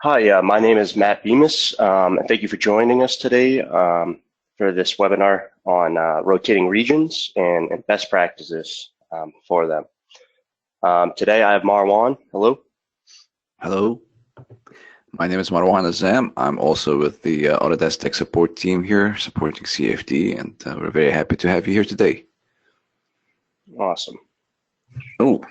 Hi, my name is Matt Bemis, and thank you for joining us today for this webinar on rotating regions and best practices for them. Today I have Marwan. Hello. Hello. My name is Marwan Azam. I'm also with the Autodesk tech support team here, supporting CFD, and we're very happy to have you here today. Awesome. Oh.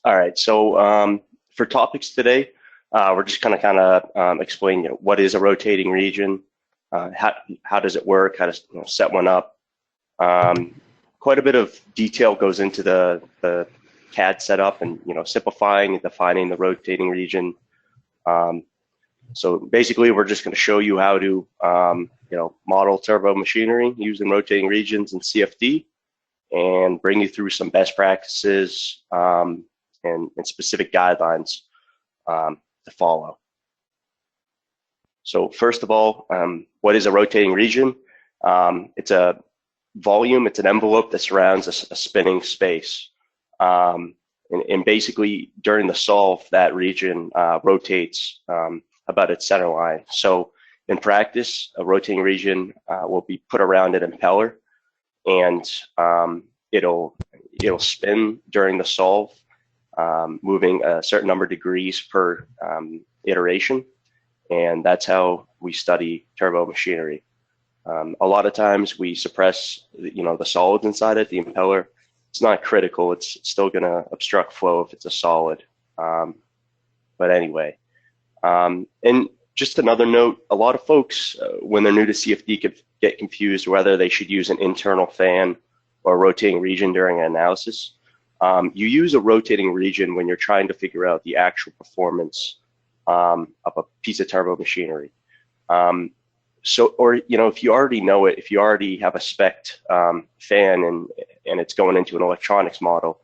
All right, so for topics today, we're just going to kind of explain what is a rotating region, how does it work, how to set one up. Quite a bit of detail goes into the CAD setup and simplifying and defining the rotating region. So basically, we're just going to show you how to model turbo machinery using rotating regions in CFD, and bring you through some best practices and specific guidelines to follow. So first of all, what is a rotating region? It's a volume, it's an envelope that surrounds a spinning space. And basically, during the solve, that region rotates about its center line. So in practice, a rotating region will be put around an impeller, and it'll spin during the solve, moving a certain number of degrees per iteration, and that's how we study turbo machinery. A lot of times we suppress, the solids inside it, the impeller. It's not critical. It's still going to obstruct flow if it's a solid. But anyway, and just another note, a lot of folks, when they're new to CFD, could get confused whether they should use an internal fan or a rotating region during an analysis. You use a rotating region when you're trying to figure out the actual performance of a piece of turbo machinery. Or if you already know it, if you already have a spec'd fan and it's going into an electronics model,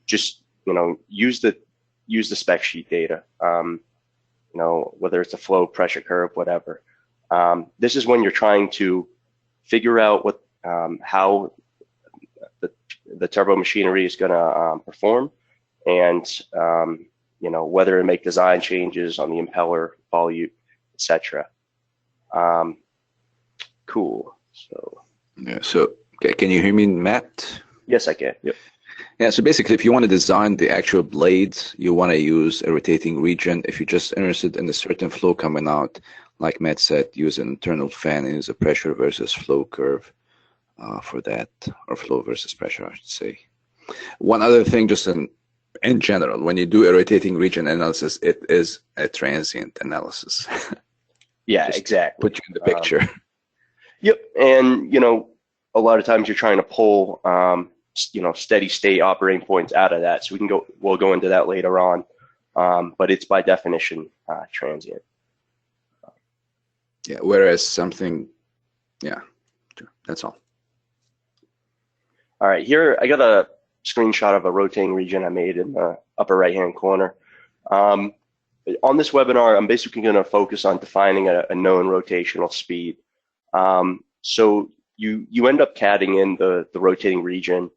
just use the spec sheet data. Whether it's a flow, pressure curve, whatever. This is when you're trying to figure out what how the turbo machinery is going to perform, and whether to make design changes on the impeller, volute, etc. Cool. So yeah. So can you hear me, Matt? Yes, I can. Yep. Yeah. So basically, if you want to design the actual blades, you want to use a rotating region. If you're just interested in a certain flow coming out, like Matt said, use an internal fan and use a pressure versus flow curve for that, or flow versus pressure, I should say. One other thing, just in general, when you do a rotating region analysis, it is a transient analysis. Yeah, exactly. Put you in the picture. Yep, and a lot of times you're trying to pull steady state operating points out of that. So we'll go into that later on, but it's by definition transient. Yeah. Whereas something, yeah, that's all. All right, here I got a screenshot of a rotating region I made in the upper right-hand corner. On this webinar, I'm basically going to focus on defining a known rotational speed. So you end up CADing in the rotating region.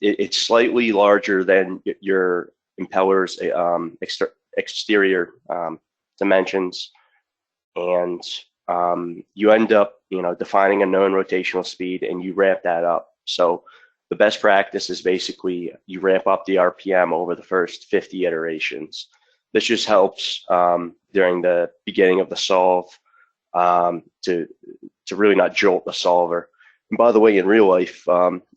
It's slightly larger than your impeller's exterior dimensions, and you end up defining a known rotational speed, and you ramp that up. So the best practice is basically you ramp up the RPM over the first 50 iterations. This just helps during the beginning of the solve to really not jolt the solver. And by the way, in real life,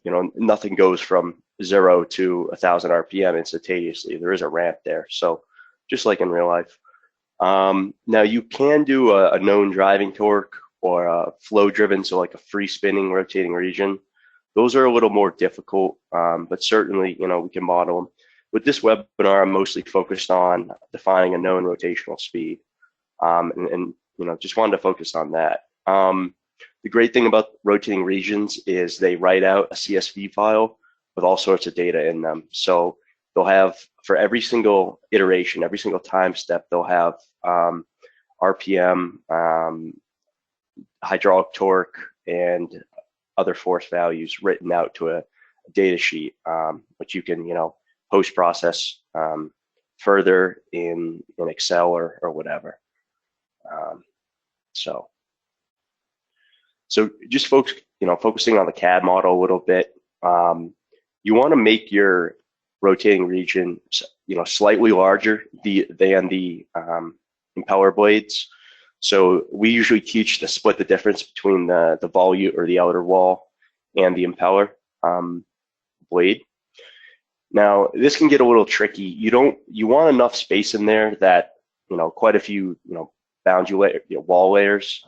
nothing goes from 0 to 1,000 RPM instantaneously. There is a ramp there. So just like in real life. Now you can do a known driving torque or a flow driven, so like a free spinning rotating region. Those are a little more difficult, but certainly, we can model them. With this webinar, I'm mostly focused on defining a known rotational speed, and just wanted to focus on that. The great thing about rotating regions is they write out a CSV file with all sorts of data in them. So they'll have, for every single iteration, every single time step, they'll have RPM, hydraulic torque, and other force values written out to a data sheet, which you can, post-process further in Excel or whatever. So just focusing on the CAD model a little bit. You want to make your rotating region, slightly larger than the impeller blades. So we usually teach to split the difference between the volute or the outer wall and the impeller blade. Now this can get a little tricky. You want enough space in there that quite a few boundary wall layers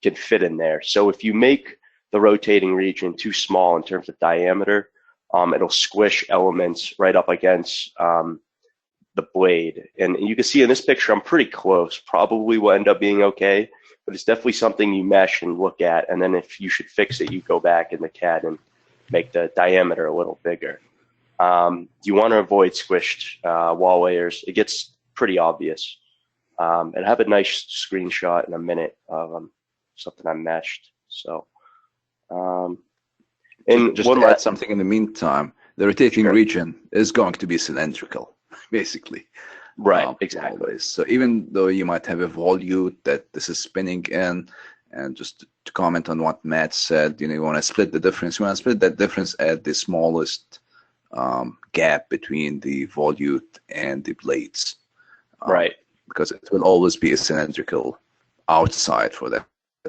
can fit in there. So if you make the rotating region too small in terms of diameter, it'll squish elements right up against the blade. And you can see in this picture, I'm pretty close. Probably will end up being okay, but it's definitely something you mesh and look at. And then if you should fix it, you go back in the CAD and make the diameter a little bigger. You want to avoid squished wall layers. It gets pretty obvious. And I have a nice screenshot in a minute of something I meshed. So, and just to add something in the meantime, the rotating region is going to be cylindrical, basically. Right, exactly. Always. So even though you might have a volute that this is spinning in, and just to comment on what Matt said, you want to split the difference. You want to split that difference at the smallest gap between the volute and the blades. Right. Because it will always be a cylindrical outside for that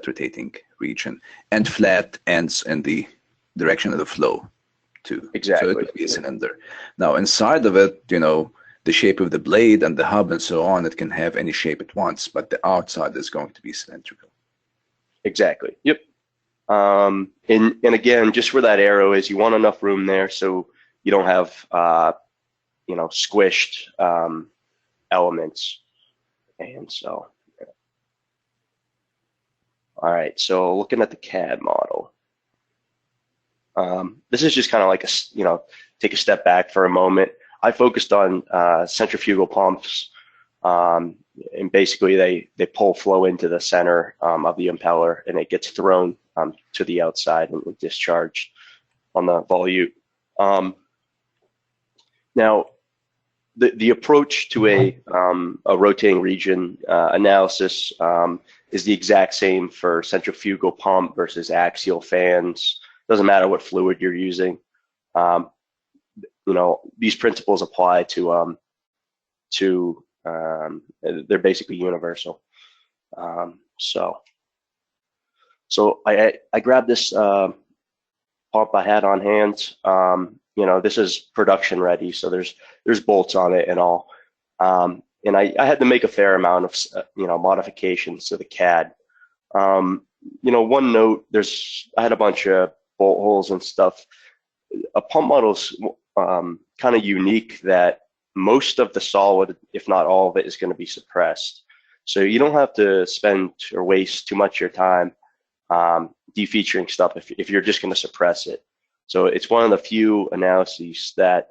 rotating region, and flat ends in the direction of the flow too. Exactly. So it could be a cylinder. Now inside of it, the shape of the blade and the hub and so on, it can have any shape it wants, but the outside is going to be cylindrical. Exactly. Yep. And again, just where that arrow is, you want enough room there so you don't have squished elements. And so, all right. So looking at the CAD model, this is just kind of like take a step back for a moment. I focused on centrifugal pumps, and basically they pull flow into the center of the impeller, and it gets thrown to the outside and discharged on the volute. Now, the approach to a rotating region analysis is the exact same for centrifugal pump versus axial fans. Doesn't matter what fluid you're using. These principles apply to they're basically universal. So I grabbed this pump I had on hand. This is production ready, so there's bolts on it and all. And I had to make a fair amount of modifications to the CAD. One note: I had a bunch of bolt holes and stuff. A pump model's kind of unique that most of the solid, if not all of it, is going to be suppressed. So you don't have to spend or waste too much of your time defeaturing stuff if you're just going to suppress it. So it's one of the few analyses that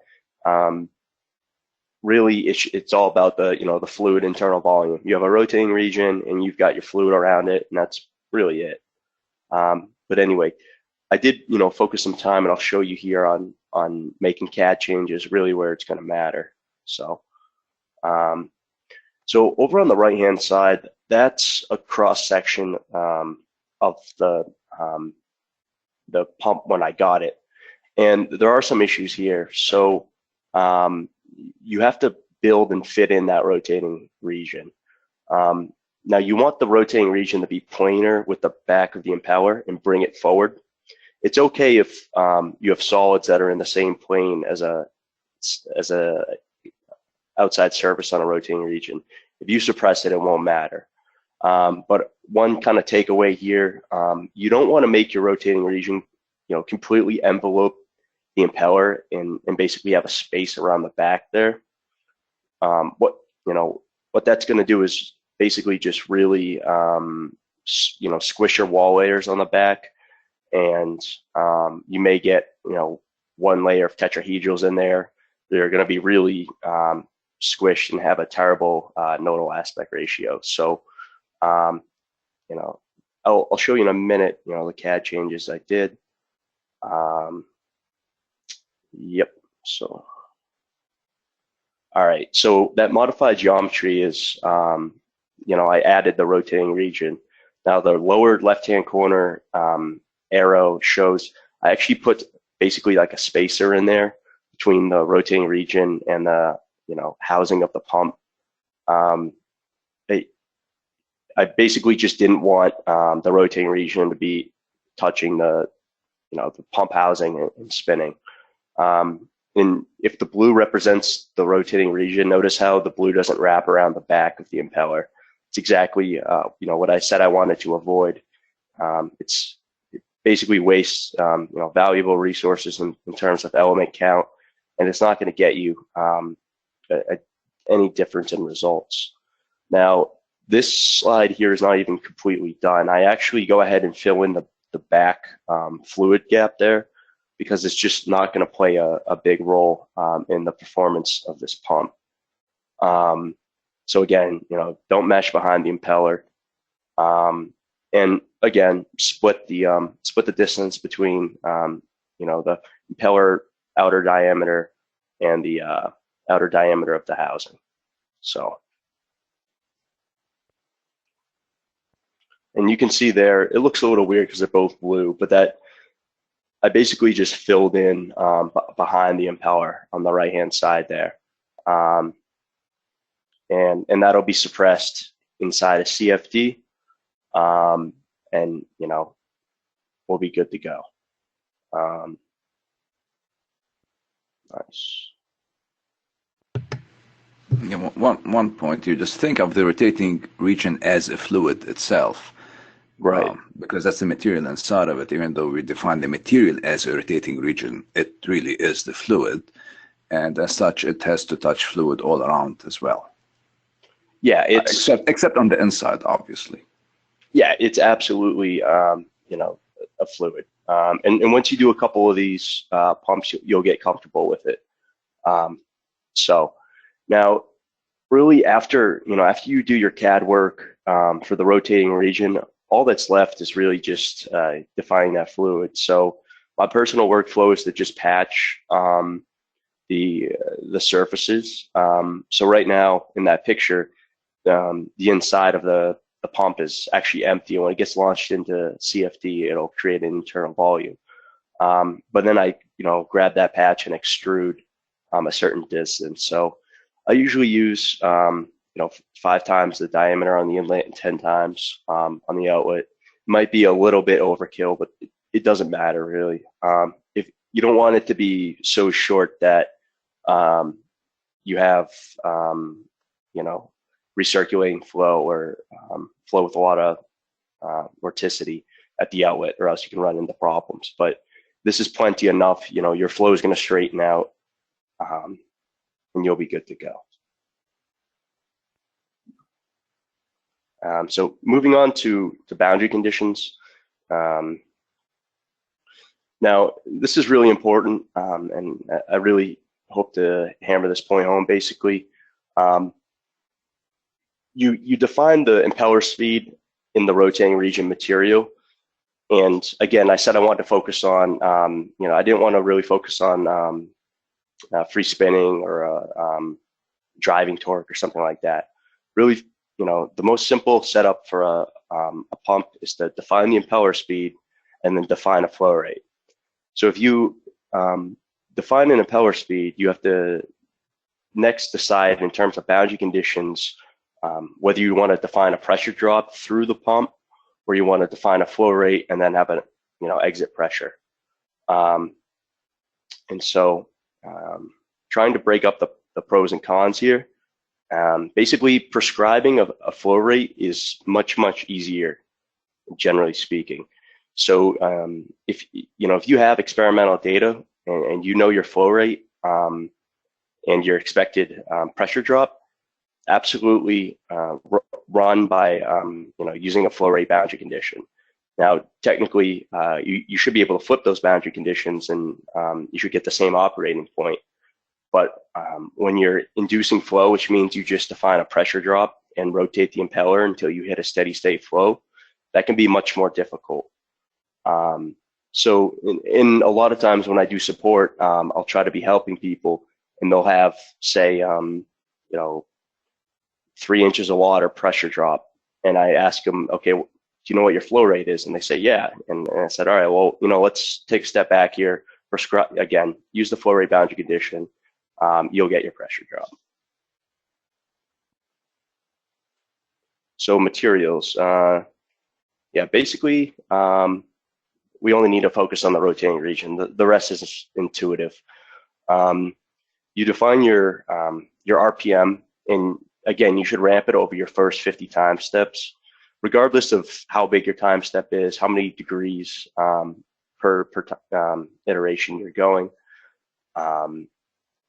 really it's all about the fluid internal volume. You have a rotating region and you've got your fluid around it, and that's really it. But anyway, I did focus some time, and I'll show you here on making CAD changes, really where it's going to matter. So so over on the right hand side, that's a cross section of the pump when I got it. And there are some issues here. So you have to build and fit in that rotating region. Now you want the rotating region to be planar with the back of the impeller and bring it forward. It's okay if you have solids that are in the same plane as a outside surface on a rotating region. If you suppress it, it won't matter. But one kind of takeaway here, you don't want to make your rotating region completely envelope the impeller and basically have a space around the back there. What that's going to do is basically just really squish your wall layers on the back, and you may get one layer of tetrahedrals in there. They're going to be really squished and have a terrible nodal aspect ratio. So I'll show you in a minute the CAD changes I did. Yep, so, all right, so that modified geometry is, I added the rotating region. Now the lower left-hand corner arrow shows, I actually put basically like a spacer in there between the rotating region and the, housing of the pump. I basically just didn't want the rotating region to be touching the, the pump housing and spinning. And if the blue represents the rotating region, notice how the blue doesn't wrap around the back of the impeller. It's exactly, what I said I wanted to avoid. It basically wastes, valuable resources in terms of element count, and it's not going to get you any difference in results. Now, this slide here is not even completely done. I actually go ahead and fill in the back fluid gap there, because it's just not going to play a big role in the performance of this pump. So again, don't mesh behind the impeller, and again, split the distance between the impeller outer diameter and the outer diameter of the housing. So, and you can see there, it looks a little weird because they're both blue, but that I basically just filled in behind the impeller on the right-hand side there. And that'll be suppressed inside a CFD, and we'll be good to go. Nice. Yeah, one point, you just think of the rotating region as a fluid itself. Right. Because that's the material inside of it. Even though we define the material as a rotating region, it really is the fluid, and as such, it has to touch fluid all around as well. Yeah, it's except on the inside, obviously. Yeah, it's absolutely a fluid, and once you do a couple of these pumps, you'll get comfortable with it. So now, really, after you do your CAD work for the rotating region, all that's left is really just defining that fluid. So my personal workflow is to just patch the surfaces. So right now in that picture, the inside of the pump is actually empty, and when it gets launched into CFD, it'll create an internal volume. But then I grab that patch and extrude a certain distance. So I usually use 5 times the diameter on the inlet and 10 times on the outlet. It might be a little bit overkill, but it doesn't matter really. If you don't want it to be so short that you have recirculating flow or flow with a lot of vorticity at the outlet, or else you can run into problems. But this is plenty enough. Your flow is going to straighten out, and you'll be good to go. So moving on to the boundary conditions. Now, this is really important, and I really hope to hammer this point home. Basically, you define the impeller speed in the rotating region material, and again, I said I wanted to focus on, I didn't want to really focus on free spinning or driving torque or something like that. Really, the most simple setup for a pump is to define the impeller speed and then define a flow rate. So if you define an impeller speed, you have to next decide in terms of boundary conditions whether you want to define a pressure drop through the pump, or you want to define a flow rate and then have an exit pressure. And so trying to break up the pros and cons here. Basically, prescribing a flow rate is much easier, generally speaking. So if you have experimental data and you know your flow rate and your expected pressure drop, absolutely run by using a flow rate boundary condition. Now, technically, you should be able to flip those boundary conditions, and you should get the same operating point. But when you're inducing flow, which means you just define a pressure drop and rotate the impeller until you hit a steady state flow, that can be much more difficult. So in a lot of times when I do support, I'll try to be helping people, and they'll have, say, 3 inches of water pressure drop. And I ask them, okay, do you know what your flow rate is? And they say, yeah. And I said, all right, well, let's take a step back here. Again, use the flow rate boundary condition. You'll get your pressure drop. So materials, yeah, basically, we only need to focus on the rotating region. The rest is intuitive. You define your RPM, and again, you should ramp it over your first 50 time steps, regardless of how big your time step is, how many degrees per iteration you're going.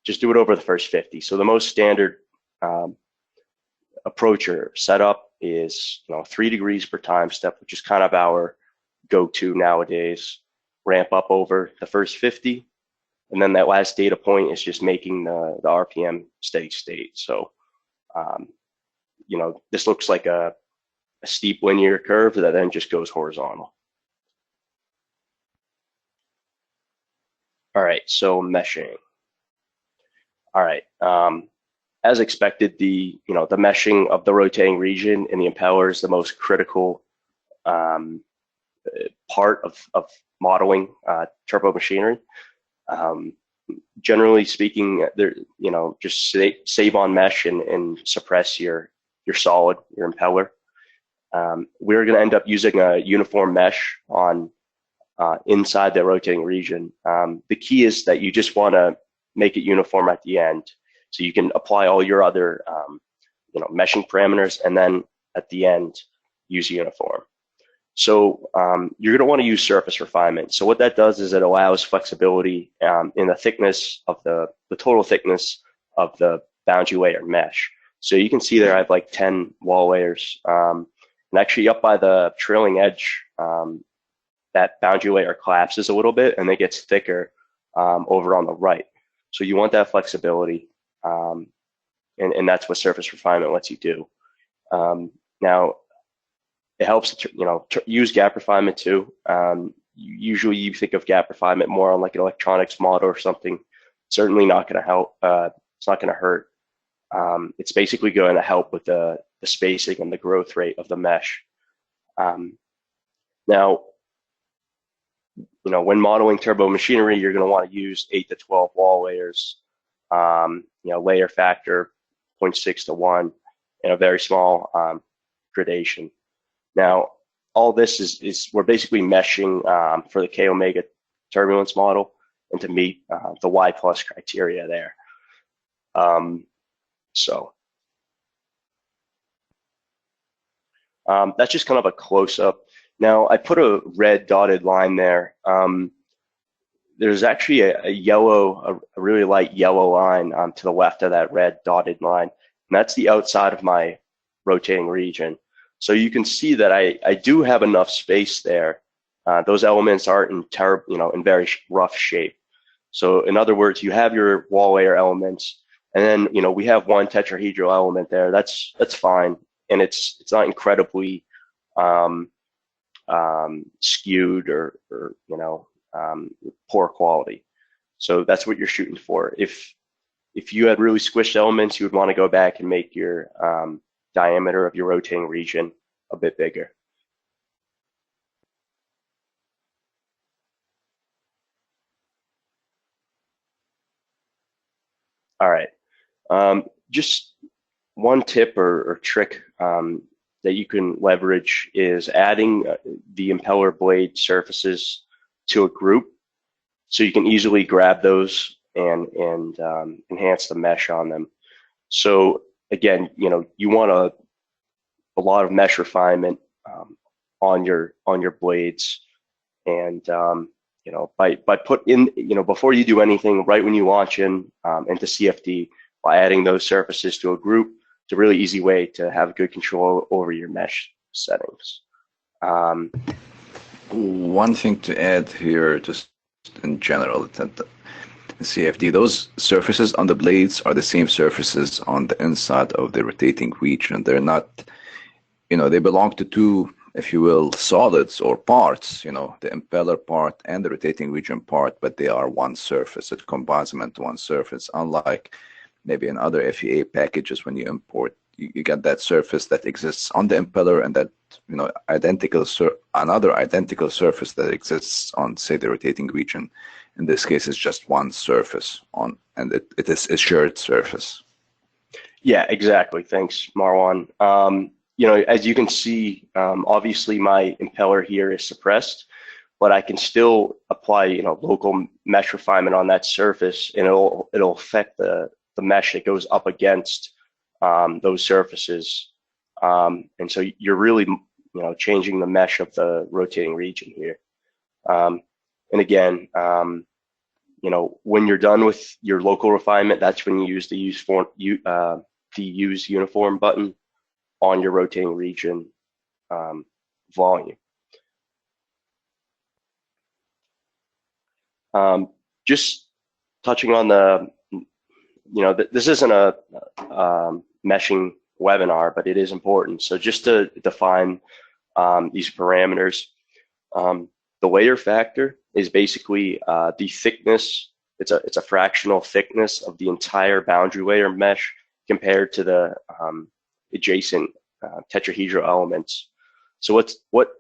Just do it over the first 50. So the most standard approach or setup is 3 degrees per time step, which is kind of our go-to nowadays. Ramp up over the first 50, and then that last data point is just making the RPM steady state. So this looks like a steep linear curve that then just goes horizontal. All right, so meshing. All right, as expected, the meshing of the rotating region in the impeller is the most critical part of modeling turbo machinery. Generally speaking, just save on mesh and suppress your solid, your impeller. We're going to end up using a uniform mesh on inside the rotating region. The key is that you just want to make it uniform at the end, so you can apply all your other meshing parameters, and then at the end use uniform. So you're going to want to use surface refinement. So what that does is it allows flexibility in the thickness of the total thickness of the boundary layer mesh. So you can see there I have like 10 wall layers, and actually up by the trailing edge, that boundary layer collapses a little bit and it gets thicker over on the right. So you want that flexibility, and that's what surface refinement lets you do. Now, it helps to use gap refinement too. Usually you think of gap refinement more on like an electronics model or something. Certainly not going to help. It's not going to hurt. It's basically going to help with the spacing and the growth rate of the mesh. Now, when modeling turbo machinery, you're going to want to use 8 to 12 wall layers. Layer factor 0.6 to 1, and a very small gradation. Now, all this is we're basically meshing for the K omega turbulence model and to meet the Y plus criteria there. That's just kind of a close-up. Now, I put a red dotted line there. There's actually a really light yellow line to the left of that red dotted line, and that's the outside of my rotating region. So you can see that I do have enough space there. Those elements aren't in very rough shape. So in other words, you have your wall layer elements, and then we have one tetrahedral element there. That's fine, and it's not incredibly skewed or poor quality. So that's what you're shooting for. If you had really squished elements, you would want to go back and make your diameter of your rotating region a bit bigger. All right, just one tip or trick that you can leverage is adding the impeller blade surfaces to a group, so you can easily grab those and enhance the mesh on them. So again, you want a lot of mesh refinement on your blades, and by put in before you do anything, right when you launch into CFD, by adding those surfaces to a group, it's a really easy way to have good control over your mesh settings. One thing to add here, just in general, that the CFD, those surfaces on the blades are the same surfaces on the inside of the rotating region. They're not, they belong to two if you will, solids or parts, the impeller part and the rotating region part, but they are one surface. It combines them into one surface, unlike maybe in other FEA packages when you import. You get that surface that exists on the impeller and that, another identical surface that exists on, say, the rotating region. In this case, it's just one surface and it is a shared surface. Yeah, exactly. Thanks, Marwan. As you can see, obviously my impeller here is suppressed, but I can still apply, local mesh refinement on that surface, and it'll affect the mesh that goes up against those surfaces. And so you're really, changing the mesh of the rotating region here. And again, when you're done with your local refinement, that's when you use the use uniform button on your rotating region volume. Just touching on this isn't a meshing webinar, but it is important. So just to define these parameters, the layer factor is basically the thickness. It's a fractional thickness of the entire boundary layer mesh compared to the adjacent tetrahedral elements. So what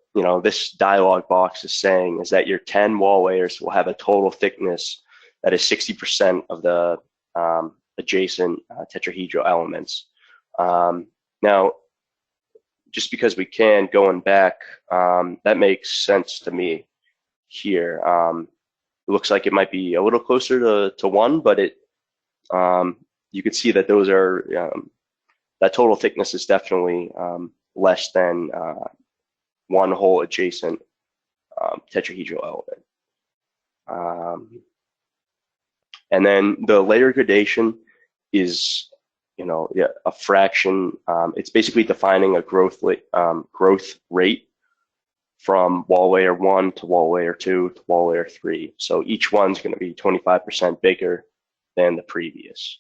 this dialog box is saying is that your 10 wall layers will have a total thickness that is 60% of the adjacent tetrahedral elements. Now, just because we can, going back, that makes sense to me here. It looks like it might be a little closer to 1, but you could see that those are, that total thickness is definitely less than one whole adjacent tetrahedral element. And then the layer gradation is, a fraction. It's basically defining a growth rate from wall layer 1 to wall layer 2 to wall layer 3. So each one's going to be 25% bigger than the previous.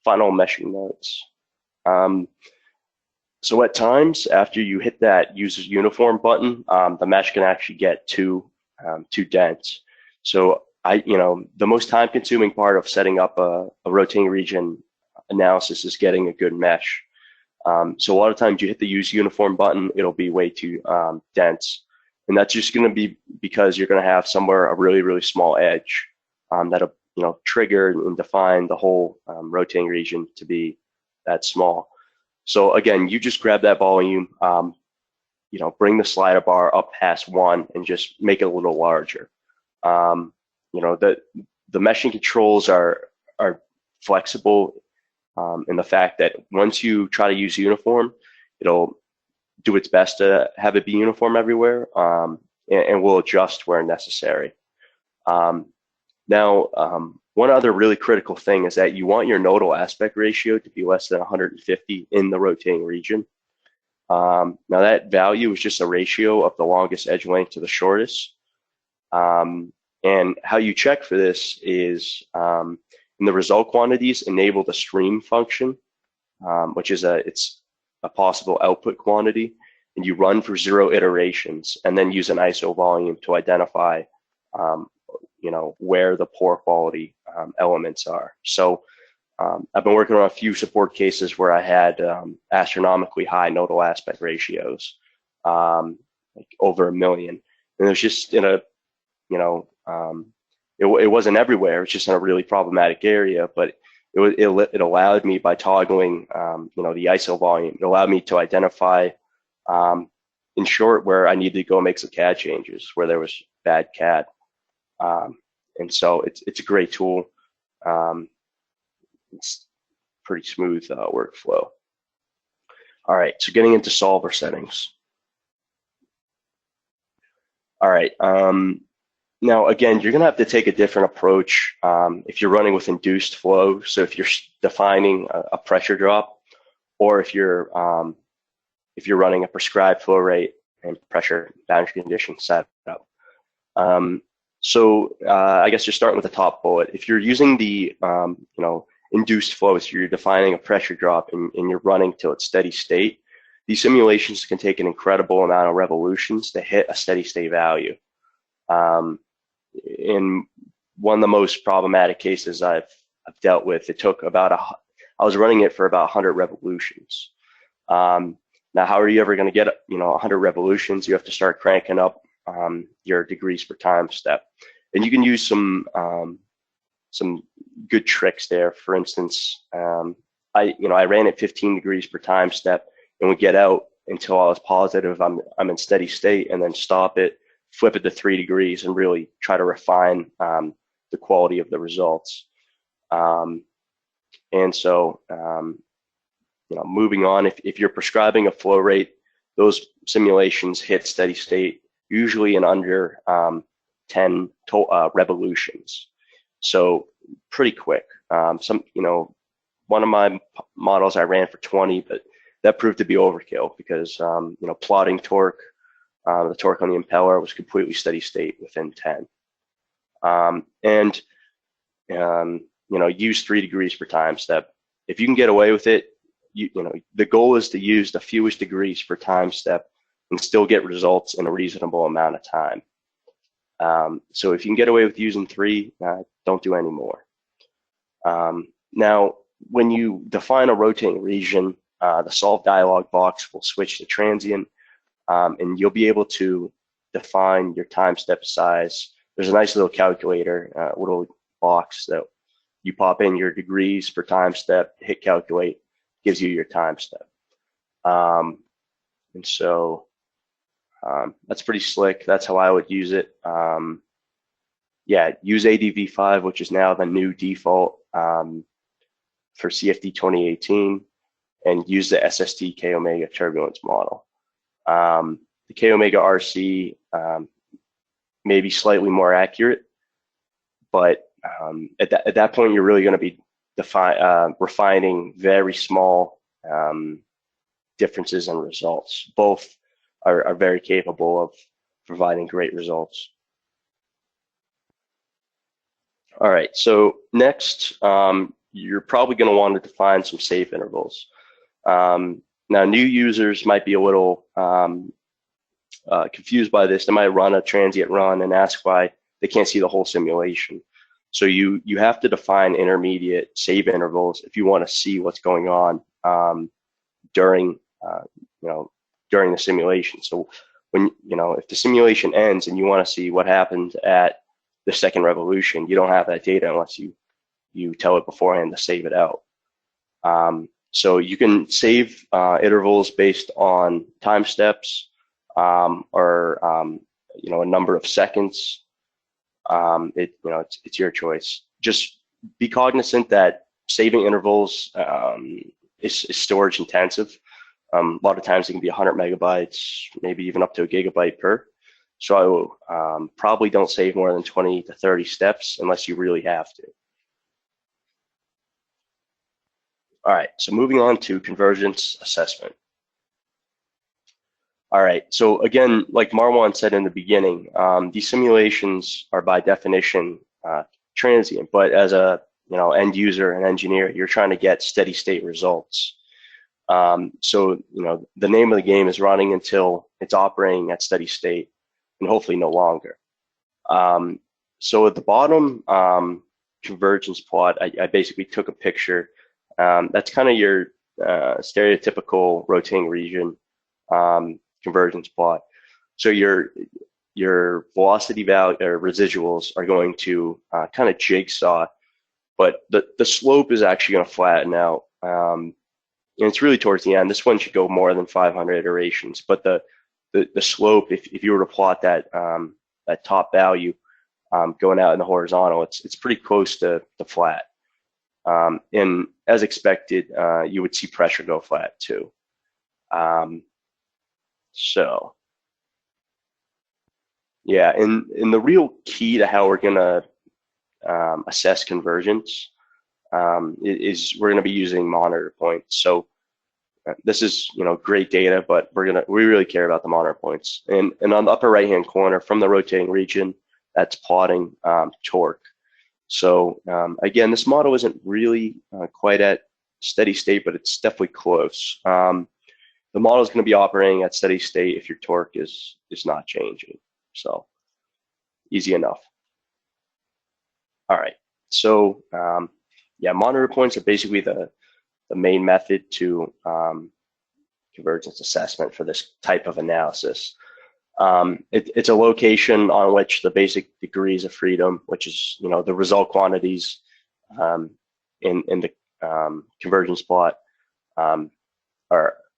Final meshing notes. So at times, after you hit that use uniform button, the mesh can actually get too dense. So the most time-consuming part of setting up a rotating region analysis is getting a good mesh. So a lot of times you hit the use uniform button, it'll be way too dense. And that's just going to be because you're going to have somewhere a really, really small edge that'll trigger and define the whole rotating region to be that small. So again, you just grab that volume, bring the slider bar up past 1 and just make it a little larger. The meshing controls are flexible in the fact that once you try to use uniform, it'll do its best to have it be uniform everywhere, and will adjust where necessary. Now, one other really critical thing is that you want your nodal aspect ratio to be less than 150 in the rotating region. Now that value is just a ratio of the longest edge length to the shortest. And how you check for this is in the result quantities, enable the stream function, which is it's a possible output quantity, and you run for 0 iterations, and then use an ISO volume to identify where the poor quality elements are. So I've been working on a few support cases where I had astronomically high nodal aspect ratios, like over 1 million, and it was just in a it wasn't everywhere. It's just in a really problematic area, but it allowed me, by toggling the ISO volume, it allowed me to identify in short where I needed to go make some CAD changes where there was bad CAD. And so it's a great tool. It's pretty smooth workflow. All right, so getting into solver settings. All right. Now, again, you're going to have to take a different approach if you're running with induced flow. So if you're defining a pressure drop, or if you're running a prescribed flow rate and pressure boundary condition setup. So I guess just starting with the top bullet, if you're using the induced flow, so you're defining a pressure drop and you're running till it's steady state, these simulations can take an incredible amount of revolutions to hit a steady state value. In one of the most problematic cases I've dealt with, it took about I was running it for about 100 revolutions. Now, how are you ever going to get 100 revolutions? You have to start cranking up your degrees per time step, and you can use some good tricks there. For instance, I ran it 15 degrees per time step, and would get out until I was positive I'm in steady state, and then stop it, flip it to 3 degrees, and really try to refine the quality of the results. And so, moving on, if you're prescribing a flow rate, those simulations hit steady state usually in under 10 revolutions. So pretty quick. One of my models I ran for 20, but that proved to be overkill because plotting torque, the torque on the impeller was completely steady state within 10. Use 3 degrees per time step. If you can get away with it, the goal is to use the fewest degrees per time step and still get results in a reasonable amount of time. So if you can get away with using 3, don't do any more. Now, when you define a rotating region, the solve dialog box will switch to transient, and you'll be able to define your time step size. There's a nice little calculator, little box that you pop in your degrees per time step, hit calculate, gives you your time step. And so that's pretty slick. That's how I would use it. Use ADV5, which is now the new default for CFD 2018, and use the SST K omega turbulence model. The K omega RC may be slightly more accurate, but at that point, you're really going to be refining very small differences in results. Both are very capable of providing great results. All right, so next, you're probably going to want to define some safe intervals. Now, new users might be a little confused by this. They might run a transient run and ask why they can't see the whole simulation. So you have to define intermediate save intervals if you want to see what's going on during the simulation. So when if the simulation ends and you want to see what happened at the second revolution, you don't have that data unless you tell it beforehand to save it out. So you can save intervals based on time steps or a number of seconds. It's your choice. Just be cognizant that saving intervals is storage intensive. A lot of times it can be 100 megabytes, maybe even up to a gigabyte per. So probably don't save more than 20 to 30 steps unless you really have to. All right, so moving on to Convergence Assessment. All right, so again, like Marwan said in the beginning, these simulations are by definition transient, but as a end user and engineer, you're trying to get steady state results. So the name of the game is running until it's operating at steady state, and hopefully no longer. So at the bottom convergence plot, I basically took a picture. That's kind of your stereotypical rotating region convergence plot. So your velocity value or residuals are going to kind of jigsaw, but the slope is actually going to flatten out. And it's really towards the end. This one should go more than 500 iterations, but the slope, if you were to plot that that top value going out in the horizontal, it's pretty close to flat. And as expected, you would see pressure go flat too. So yeah, and the real key to how we're gonna assess convergence is we're gonna be using monitor points. So this is great data, but we really care about the monitor points. And on the upper right hand corner from the rotating region, that's plotting torque. So again, this model isn't really quite at steady state, but it's definitely close. the model is going to be operating at steady state if your torque is not changing. So easy enough. All right. So yeah, monitor points are basically the main method to convergence assessment for this type of analysis. It's a location on which the basic degrees of freedom, which is the result quantities in the convergence plot,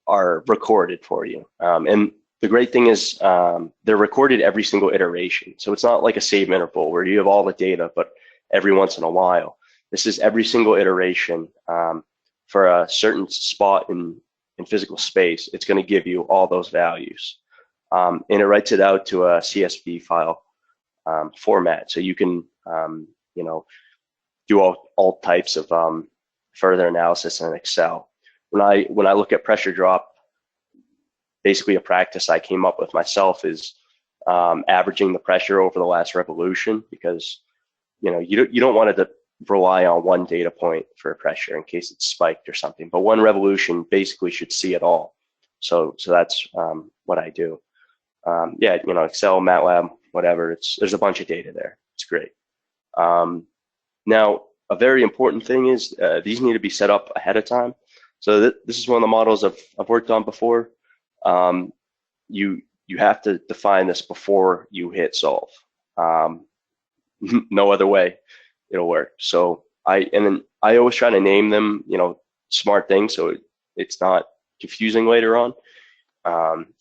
are recorded for you. And the great thing is they're recorded every single iteration. So it's not like a save interval where you have all the data, but every once in a while. This is every single iteration for a certain spot in physical space. It's going to give you all those values. And it writes it out to a CSV file format. So you can, do all types of further analysis in Excel. When I look at pressure drop, basically a practice I came up with myself is averaging the pressure over the last revolution, because you don't want to rely on one data point for pressure in case it's spiked or something. But one revolution basically should see it all. So that's what I do. Yeah, Excel, MATLAB, whatever. There's a bunch of data there. It's great. Now, a very important thing is these need to be set up ahead of time. So this is one of the models I've worked on before. You have to define this before you hit solve. No other way it'll work. So I always try to name them, smart things, so it's not confusing later on.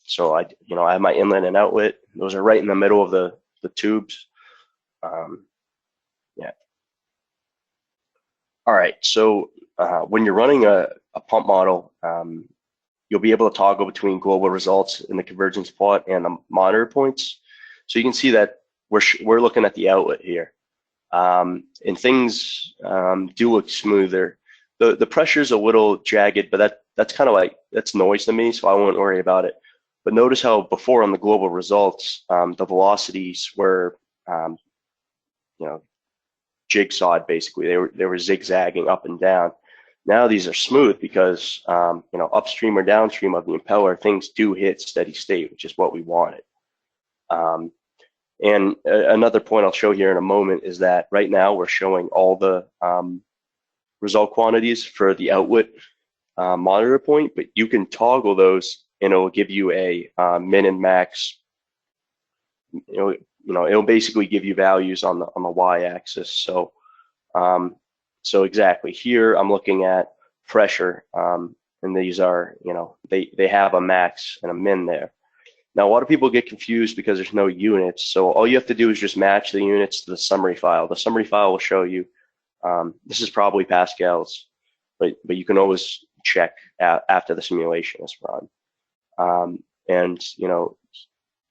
So I have my inlet and outlet. Those are right in the middle of the tubes. Yeah. All right. So when you're running a pump model, you'll be able to toggle between global results in the convergence plot and the monitor points. So you can see that we're looking at the outlet here, and things do look smoother. The pressure's a little jagged, but that's kind of that's noise to me, so I won't worry about it. But notice how before on the global results, the velocities were, jigsawed basically. They were zigzagging up and down. Now these are smooth because, upstream or downstream of the impeller, things do hit steady state, which is what we wanted. And another point I'll show here in a moment is that right now we're showing all the result quantities for the outlet monitor point, but you can toggle those and it will give you a min and max. It'll basically give you values on the y-axis. So so exactly here I'm looking at pressure, and these are they have a max and a min there. Now a lot of people get confused because there's no units. So all you have to do is just match the units to the summary file. The summary file will show you. This is probably Pascal's, but you can always check after the simulation is run. And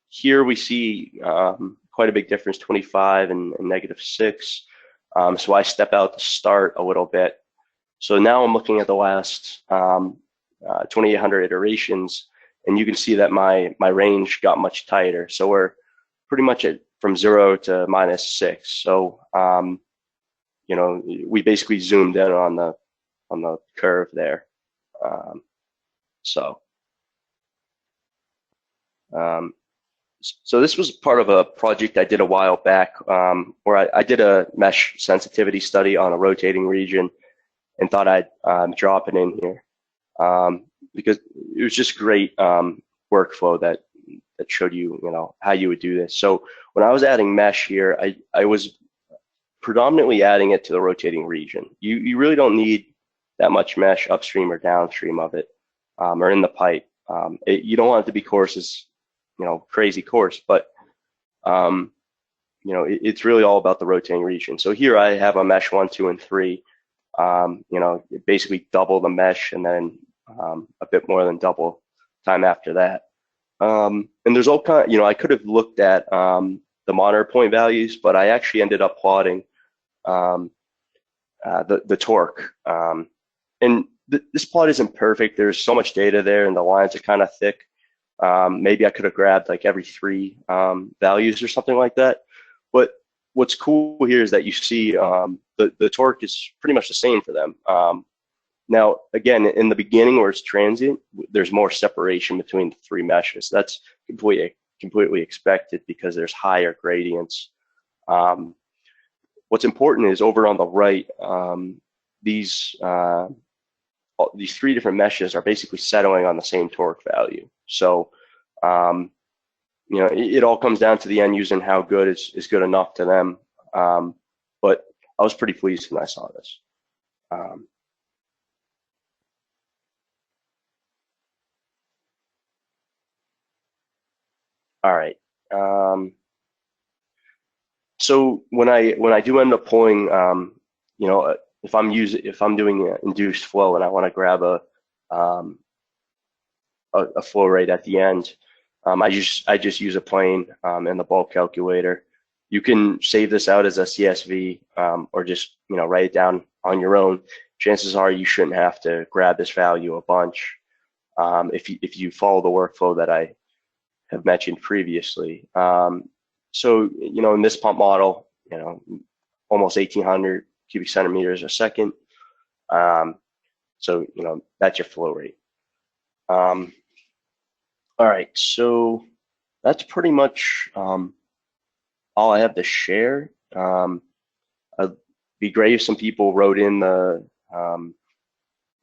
here we see quite a big difference, 25 and -6. So I step out to start a little bit. So now I'm looking at the last 2,800 iterations, and you can see that my range got much tighter. So we're pretty much from 0 to -6. So we basically zoomed in on the curve there. So this was part of a project I did a while back, where I did a mesh sensitivity study on a rotating region and thought I'd drop it in here because it was just great workflow that showed you, how you would do this. So when I was adding mesh here, I was predominantly adding it to the rotating region. You really don't need that much mesh upstream or downstream of it, or in the pipe. You don't want it to be coarse as crazy coarse, but it's really all about the rotating region. So here I have a mesh 1, 2, and 3. Basically double the mesh and then a bit more than double time after that. And there's all kind. I could have looked at the monitor point values, but I actually ended up plotting the torque. And this plot isn't perfect. There's so much data there, and the lines are kind of thick. Maybe I could have grabbed like every 3 values or something like that. But what's cool here is that you see the torque is pretty much the same for them. Now, again, in the beginning where it's transient, there's more separation between the three meshes. That's completely expected because there's higher gradients. What's important is over on the right, these three different meshes are basically settling on the same torque value. So, it all comes down to the end user and how good is good enough to them. But I was pretty pleased when I saw this. All right. So when I do end up pulling, if I'm doing induced flow and I want to grab a flow rate at the end, I just use a plane and the bulk calculator. You can save this out as a CSV or just write it down on your own. Chances are you shouldn't have to grab this value a bunch if you follow the workflow that I have mentioned previously. So in this pump model, almost 1,800 cubic centimeters a second. So that's your flow rate. All right, so that's pretty much all I have to share. It'd be great if some people wrote in the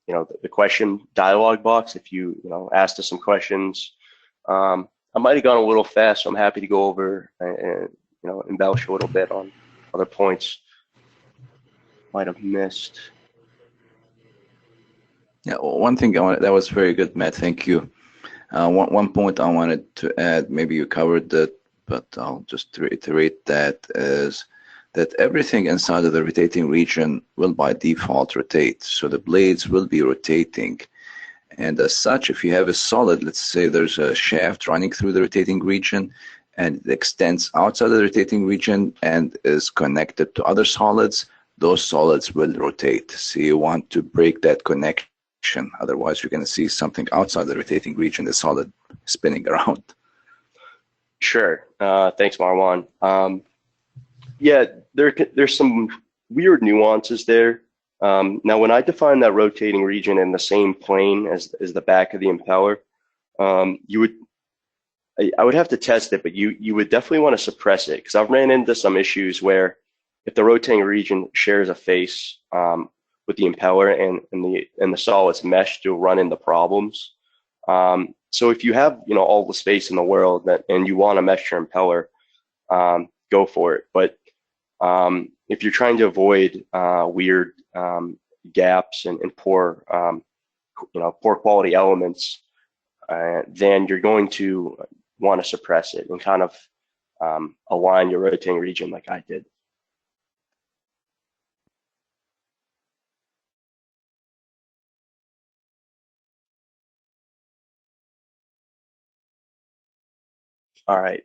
the question dialog box if you asked us some questions. I might have gone a little fast, so I'm happy to go over and embellish a little bit on other points might have missed. Yeah, one thing that was very good, Matt. Thank you. One point I wanted to add, maybe you covered that, but I'll just reiterate that, is that everything inside of the rotating region will by default rotate. So the blades will be rotating. And as such, if you have a solid, let's say there's a shaft running through the rotating region and it extends outside the rotating region and is connected to other solids, those solids will rotate. So you want to break that connection. Otherwise, you're going to see something outside the rotating region, the solid spinning around. Sure. Thanks, Marwan. Yeah, there's some weird nuances there. Now, when I define that rotating region in the same plane as the back of the impeller, I would have to test it, but you would definitely want to suppress it because I've ran into some issues where if the rotating region shares a face with the impeller and the solids mesh to run into problems. So if you have all the space in the world and you want to mesh your impeller, go for it. But if you're trying to avoid weird gaps and poor poor quality elements, then you're going to want to suppress it and kind of align your rotating region like I did. All right.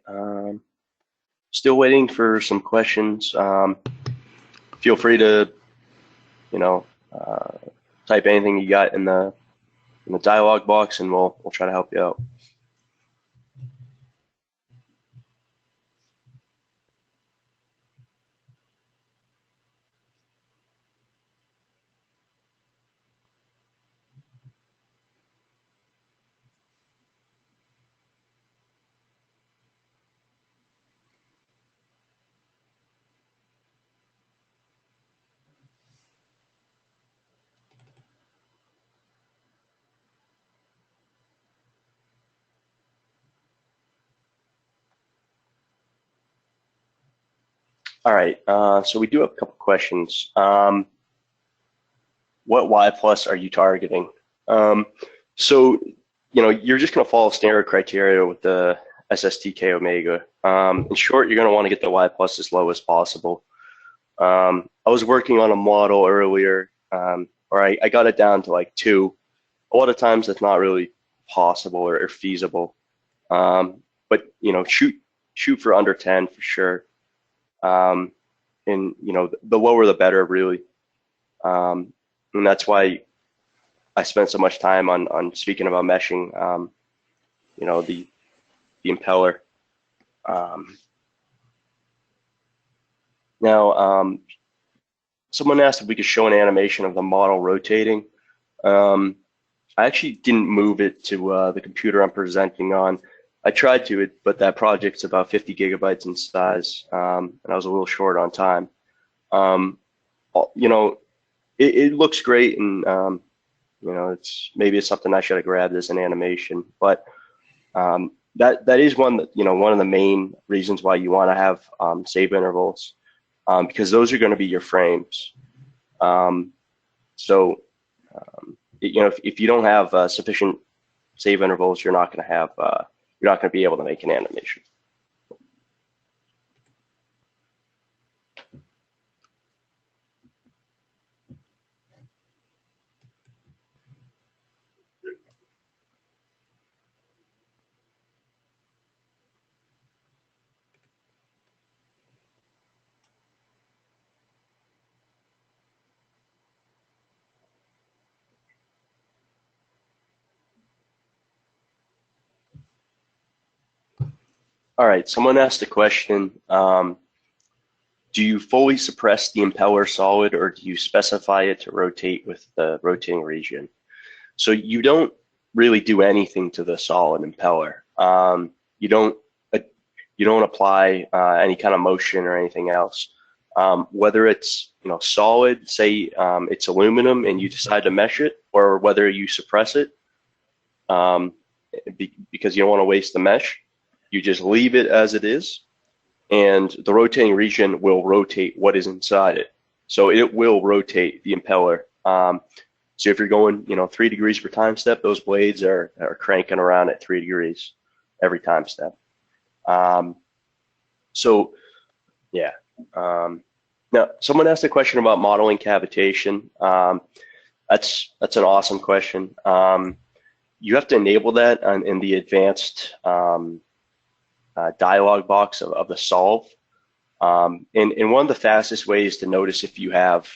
Still waiting for some questions. Feel free to, type anything you got in the dialog box, and we'll try to help you out. All right, so we do have a couple questions. What Y plus are you targeting? So, you're just going to follow standard criteria with the SSTK omega. In short, you're going to want to get the Y plus as low as possible. I was working on a model earlier, or I got it down to like 2. A lot of times that's not really possible or feasible. But shoot for under 10 for sure. And the lower the better, really. And that's why I spent so much time on speaking about meshing, the impeller. Now, someone asked if we could show an animation of the model rotating. I actually didn't move it to the computer I'm presenting on. I tried to, but that project's about 50 gigabytes in size, and I was a little short on time. You know, it looks great, and you know, maybe it's something I should have grabbed as an animation, but that is one that, you know, one of the main reasons why you want to have save intervals, because those are going to be your frames. You know, if you don't have sufficient save intervals, you're not going to be able to make an animation. All right, someone asked a question. Do you fully suppress the impeller solid, or do you specify it to rotate with the rotating region? So you don't really do anything to the solid impeller. You don't apply any kind of motion or anything else. Whether it's, you know, solid, say it's aluminum and you decide to mesh it, or whether you suppress it because you don't want to waste the mesh, you just leave it as it is, and the rotating region will rotate what is inside it. So it will rotate the impeller. So if you're going, you know, 3 degrees per time step, those blades are cranking around at 3 degrees every time step. So yeah. Now, someone asked a question about modeling cavitation. That's an awesome question. You have to enable that in the advanced dialog box of the solve. And one of the fastest ways to notice if you have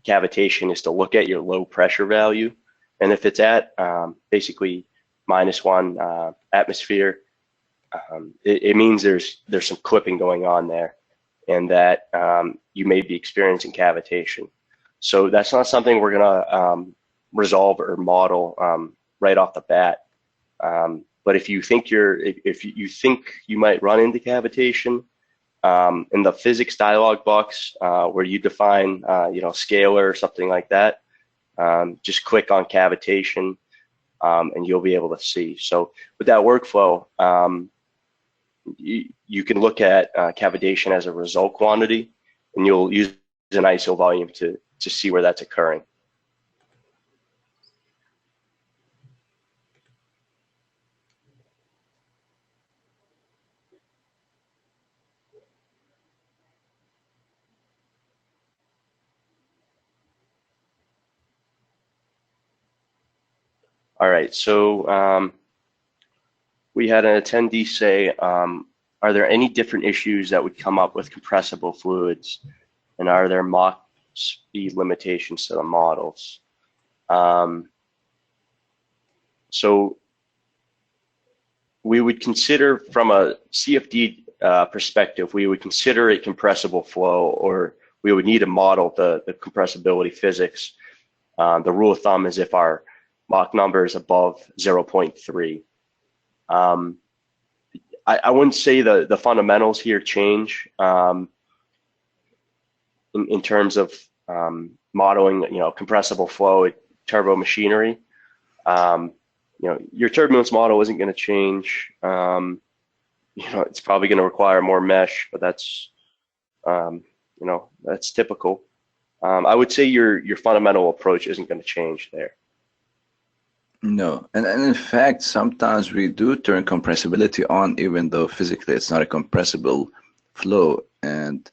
cavitation is to look at your low pressure value. And if it's at basically -1 atmosphere, it means there's some clipping going on there, and that you may be experiencing cavitation. So that's not something we're gonna resolve or model right off the bat. But if you think you might run into cavitation, in the physics dialog box where you define you know, scalar or something like that, just click on cavitation and you'll be able to see. So with that workflow, you can look at cavitation as a result quantity, and you'll use an ISO volume to see where that's occurring. All right, so we had an attendee say, are there any different issues that would come up with compressible fluids, and are there Mach speed limitations to the models? So we would consider, from a CFD perspective, we would consider a compressible flow, or we would need to model the compressibility physics. The rule of thumb is if our Mach number is above 0.3. I wouldn't say the fundamentals here change in terms of modeling, you know, compressible flow at turbo machinery. You know, your turbulence model isn't going to change. You know, it's probably going to require more mesh, but that's you know, that's typical. I would say your fundamental approach isn't going to change there. No, and in fact, sometimes we do turn compressibility on, even though physically it's not a compressible flow, and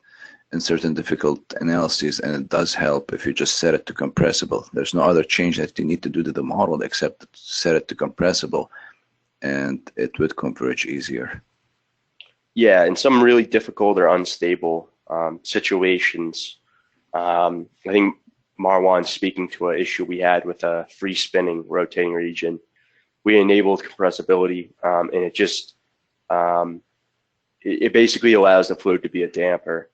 in certain difficult analyses, and it does help if you just set it to compressible. There's no other change that you need to do to the model except to set it to compressible, and it would converge easier. Yeah, in some really difficult or unstable situations, I think Marwan's speaking to an issue we had with a free spinning rotating region. We enabled compressibility, and it just it basically allows the fluid to be a damper.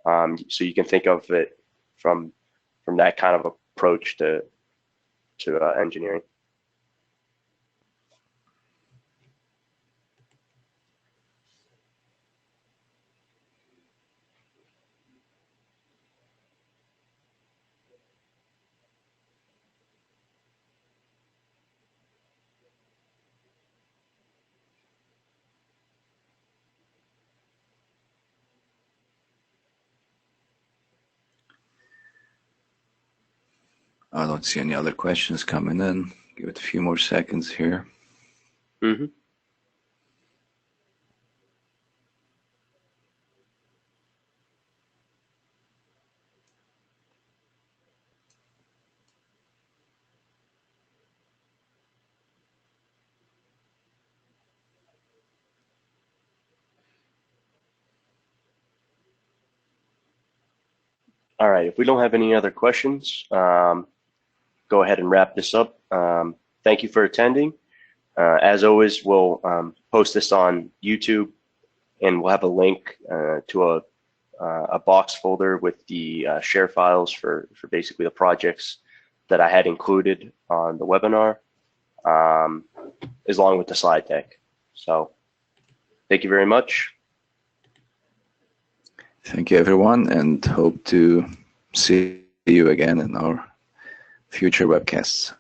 So you can think of it from that kind of approach to engineering. I don't see any other questions coming in. Give it a few more seconds here. Mm-hmm. All right, if we don't have any other questions, go ahead and wrap this up. Thank you for attending. As always, we'll post this on YouTube, and we'll have a link to a box folder with the share files for basically the projects that I had included on the webinar, along with the slide deck. So thank you very much. Thank you, everyone, and hope to see you again in our future webcasts.